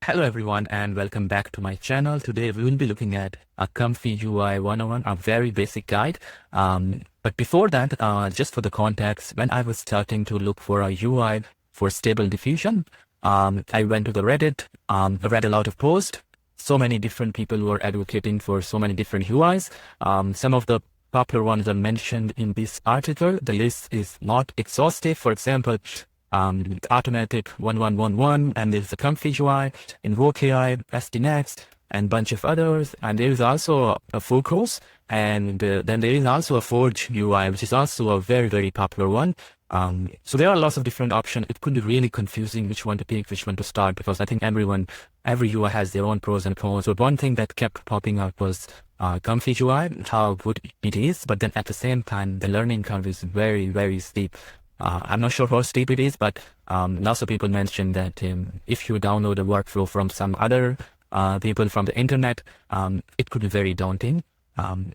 Hello everyone and welcome back to my channel. Today we will be looking at a ComfyUI 101, a very basic guide. But before that, just for the context, when I was starting to look for a UI for Stable Diffusion, I went to the Reddit, read a lot of posts. So many different people were advocating for so many different UIs. Some of the popular ones are mentioned in this article. The list is not exhaustive. For example, Automatic 1111, and there's the ComfyUI, Invoke AI, SD.Next, and bunch of others. And there is also a Focus, and then there is also a Forge UI, which is also a very, very popular one. So there are lots of different options. It could be really confusing which one to pick, which one to start, because I think every UI has their own pros and cons. So one thing that kept popping up was ComfyUI, how good it is, but then at the same time, the learning curve is very, very steep. I'm not sure how steep it is, but lots of people mentioned that if you download a workflow from some other people from the internet, it could be very daunting.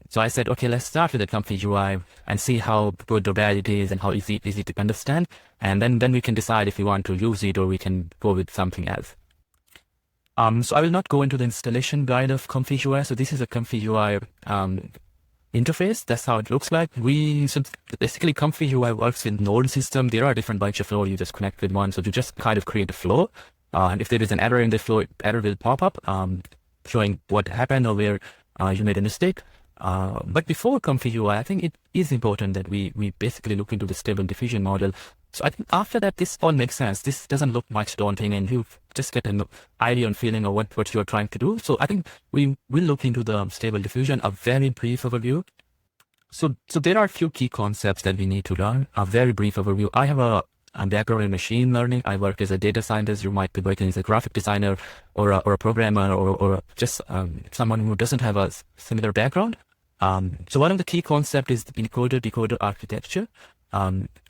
So I said, okay, let's start with the ComfyUI and see how good or bad it is and how easy to understand. And then we can decide if we want to use it or we can go with something else. So I will not go into the installation guide of ComfyUI. So this is a ComfyUI interface. That's how it looks like. So basically ComfyUI works with node system. There are different bunch of flows. You just connect with one. So you just kind of create a flow. And if there is an error in the flow, error will pop up, showing what happened or where you made a mistake. But before ComfyUI, I think it is important that we basically look into the Stable Diffusion model. So I think after that, this all makes sense. This doesn't look much daunting, and you just get an idea and feeling of what you're trying to do. So I think we will look into the Stable Diffusion, a very brief overview. So there are a few key concepts that we need to learn. A very brief overview. I have a background in machine learning. I work as a data scientist. You might be working as a graphic designer or a programmer or just someone who doesn't have a similar background. So one of the key concepts is the Encoder Decoder architecture.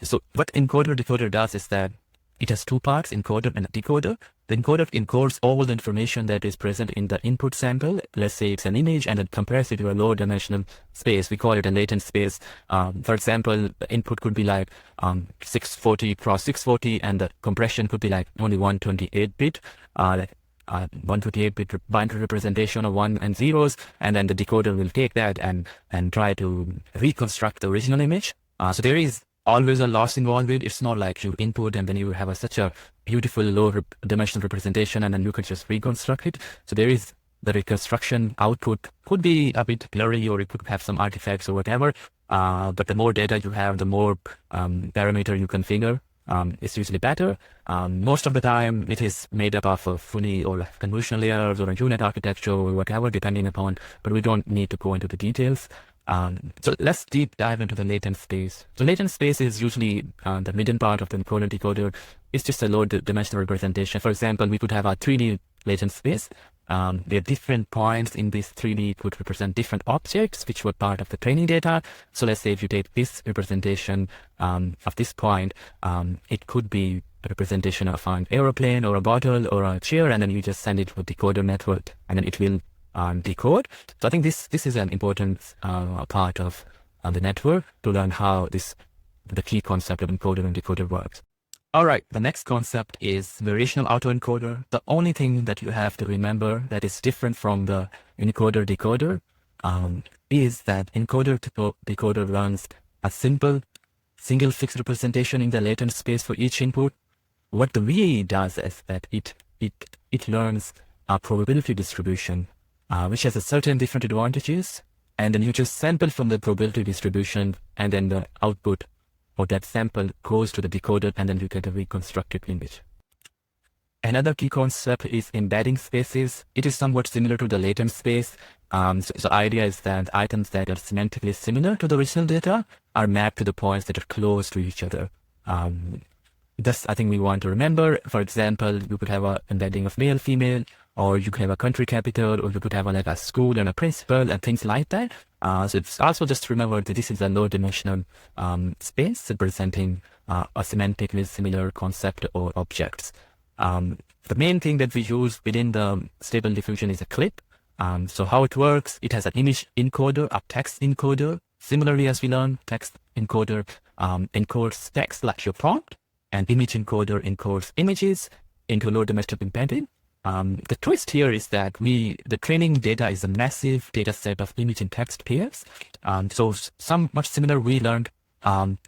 So what Encoder Decoder does is that it has two parts, encoder and a decoder. The encoder encodes all the information that is present in the input sample. Let's say it's an image, and it compares it to a low dimensional space. We call it a latent space. For example, the input could be like 640 cross 640, and the compression could be like only 128-bit. 128-bit binary representation of 1 and 0s, and then the decoder will take that and try to reconstruct the original image. So there is always a loss involved with it. It's not like you input and then you have such a beautiful low dimensional representation and then you can just reconstruct it. So there is the reconstruction output could be a bit blurry, or it could have some artifacts or whatever. But the more data you have, the more parameter you configure. It's usually better. Most of the time it is made up of a fully or convolutional layers or a unit architecture or whatever, depending upon, but we don't need to go into the details. So let's deep dive into the latent space. So latent space is usually the midden part of the encoder decoder. It's just a low dimensional representation. For example, we could have a 3D latent space. There are different points in this 3D could represent different objects which were part of the training data. So let's say if you take this representation of this point, it could be a representation of an aeroplane or a bottle or a chair, and then you just send it to a decoder network and then it will decode. So I think this is an important part of the network to learn how the key concept of encoder and decoder works. All right, the next concept is variational autoencoder. The only thing that you have to remember that is different from the encoder decoder is that encoder decoder runs a simple single fixed representation in the latent space for each input. What the VAE does is that it learns a probability distribution, which has a certain different advantages, and then you just sample from the probability distribution, and then the output or that sample goes to the decoder, and then you get a reconstructed image. Another key concept is embedding spaces. It is somewhat similar to the latent space. So the idea is that items that are semantically similar to the original data are mapped to the points that are close to each other. That's, I think, we want to remember. For example, you could have an embedding of male, female, or you could have a country capital, or you could have like a school and a principal and things like that. So it's also just remember that this is a low dimensional space representing a semantically similar concept or objects. The main thing that we use within the Stable Diffusion is a clip. So how it works, it has an image encoder, a text encoder. Similarly, as we learned, text encoder encodes text like your prompt, and image encoder encodes images into low dimensional embedding. The twist here is that the training data is a massive data set of image and text pairs. So much similar, we learned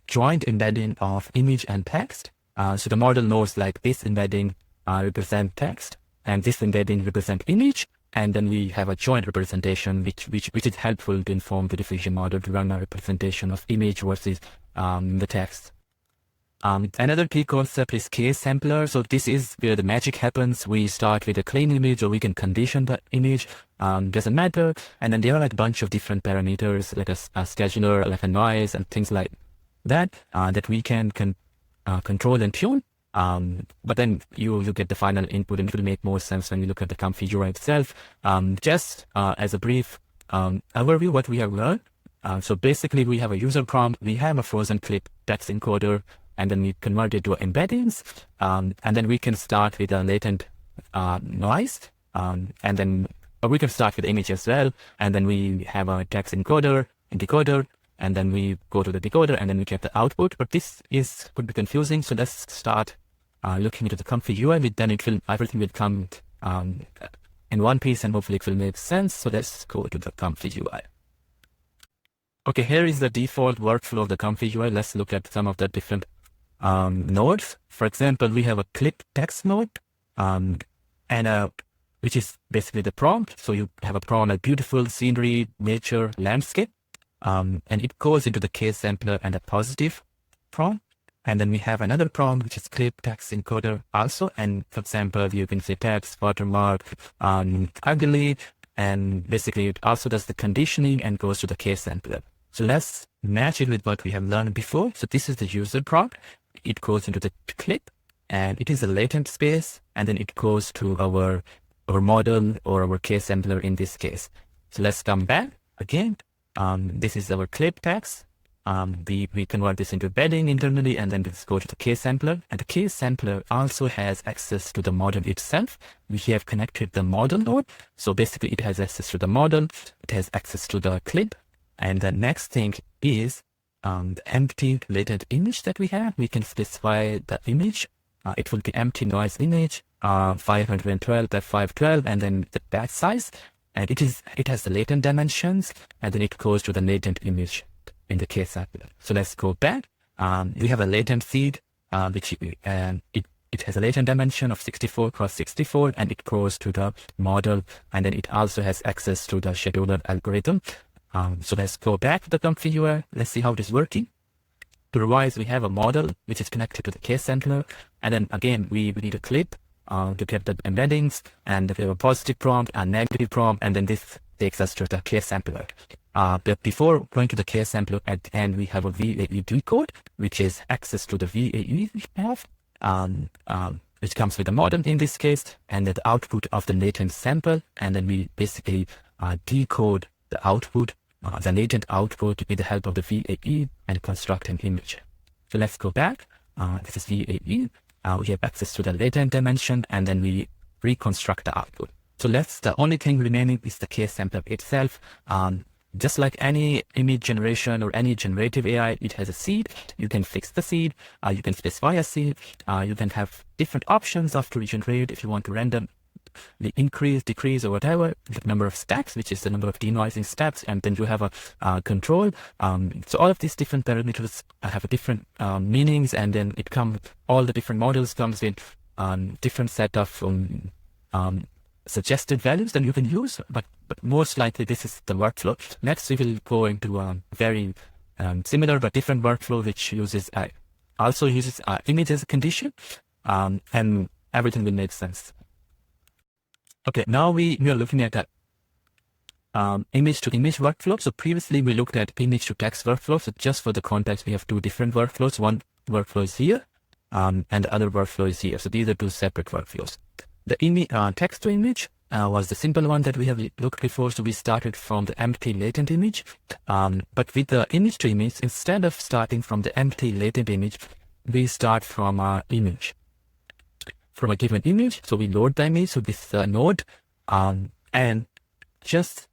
joint embedding of image and text. So the model knows like this embedding represent text and this embedding represent image. And then we have a joint representation, which is helpful to inform the diffusion model to run a representation of image versus the text. Another key concept is KSampler. So this is where the magic happens. We start with a clean image, or we can condition the image. Doesn't matter. And then there are like a bunch of different parameters, like a scheduler, like a noise, and things like that that we can control and tune. But then you get the final input, and it will make more sense when you look at the ComfyUI itself. Just as a brief overview, what we have learned. So basically, we have a user prompt, we have a frozen clip text encoder, and then we convert it to embeddings, and then we can start with a latent noise, and then we can start with image as well, and then we have a text encoder and decoder, and then we go to the decoder, and then we get the output. But this could be confusing, so let's start looking into the ComfyUI. Then everything will come in one piece, and hopefully it will make sense. So let's go to the ComfyUI. Okay, here is the default workflow of the ComfyUI. Let's look at some of the different nodes. For example, we have a clip text node, which is basically the prompt. So you have a prompt like beautiful scenery, nature, landscape, and it goes into the KSampler and a positive prompt. And then we have another prompt, which is clip text encoder also. And for example, you can say text, watermark, ugly, and basically it also does the conditioning and goes to the KSampler. So let's match it with what we have learned before. So this is the user prompt. It goes into the clip, and it is a latent space, and then it goes to our model or our KSampler in this case. So let's come back again. This is our clip text. We convert this into embedding internally, and then let's go to the KSampler. And the KSampler also has access to the model itself. We have connected the model node. So basically it has access to the model, it has access to the clip. And the next thing is the empty latent image that we have. We can specify the image. It will be empty noise image, 512 by 512, and then the batch size. And it has the latent dimensions, and then it goes to the latent image in the KSampler. So let's go back. We have a latent seed, which it has a latent dimension of 64 cross 64, and it goes to the model, and then it also has access to the scheduler algorithm. So let's go back to the ComfyUI. Let's see how it is working. To revise, we have a model which is connected to the KSampler, and then again we need a clip to get the embeddings, and we have a positive prompt, a negative prompt, and then this takes us to the KSampler. But before going to the KSampler, at the end we have a VAE decode, which is access to the VAE we have, which comes with the model in this case, and the output of the latent sample, and then we basically decode the output, the latent output with the help of the VAE, and construct an image. So let's go back. This is VAE. We have access to the latent dimension, and then we reconstruct the output. So the only thing remaining is the KSampler itself. Just like any image generation or any generative AI, it has a seed. You can fix the seed. You can specify a seed. You can have different options after you generate if you want to randomly increase, decrease, or whatever the number of steps, which is the number of denoising steps, and then you have a control. So all of these different parameters have a different meanings, and then all the different models comes with different set of suggested values that you can use, but most likely this is the workflow. Next we will go into a very similar but different workflow, which also uses image as a condition, and everything will make sense. Okay, now we are looking at that image-to-image workflow. So previously we looked at image-to-text workflow. So just for the context, we have two different workflows. One workflow is here, and the other workflow is here. So these are two separate workflows. The text-to-image was the simple one that we have looked before. So we started from the empty latent image, but with the image-to-image, instead of starting from the empty latent image, we start from our image. From a given image, so we load the image, so this node, and just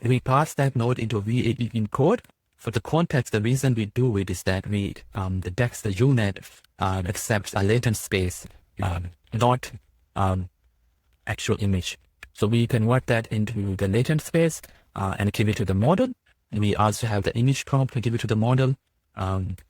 we pass that node into VAE encode. For the context, the reason we do it is that the text, the unit accepts a latent space, not actual image. So we convert that into the latent space and give it to the model. And we also have the image prompt to give it to the model.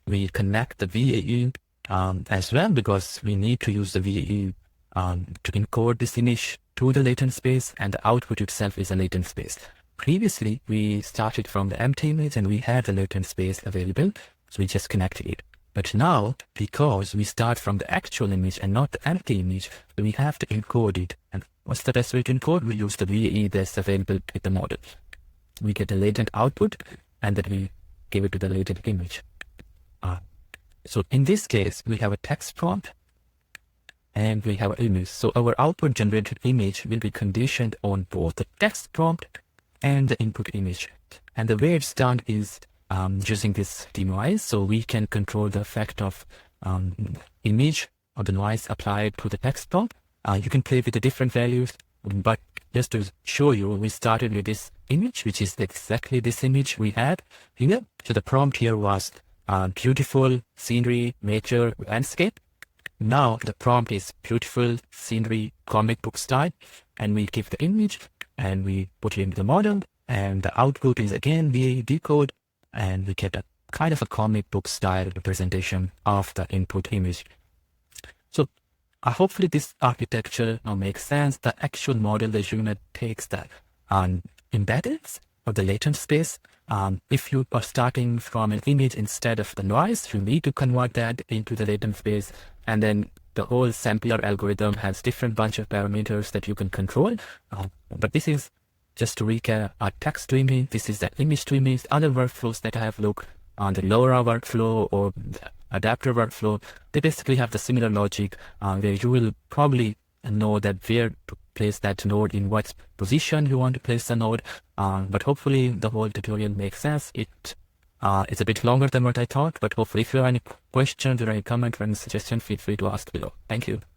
We connect the VAE as well, because we need to use the VAE to encode this image to the latent space, and the output itself is a latent space. Previously, we started from the empty image and we had the latent space available, so we just connected it. But now, because we start from the actual image and not the empty image, we have to encode it. And what's the best way to encode? We use the VAE that's available with the model. We get a latent output and then we give it to the latent image. So in this case, we have a text prompt and we have an image. So our output generated image will be conditioned on both the text prompt and the input image. And the way it's done is using this denoise, so we can control the effect of image or the noise applied to the text prompt. You can play with the different values, but just to show you, we started with this image, which is exactly this image we had here. So the prompt here was beautiful scenery, nature, landscape. Now the prompt is beautiful scenery, comic book style, and we give the image and we put it into the model, and the output is again VAE decode, and we get a kind of a comic book style representation of the input image. So hopefully this architecture now makes sense. The actual model, the unit, takes the embeddings of the latent space. If you are starting from an image instead of the noise, you need to convert that into the latent space, and then the whole sampler algorithm has different bunch of parameters that you can control. But this is, just to recap, our text to image, this is the image to image. Other workflows that I have looked on, the LoRa workflow or the adapter workflow, they basically have the similar logic where you will probably know that where to place that node, in what position you want to place the node. But hopefully the whole tutorial makes sense. It's a bit longer than what I thought, but hopefully if you have any questions or any comment or any suggestion, feel free to ask below. Thank you.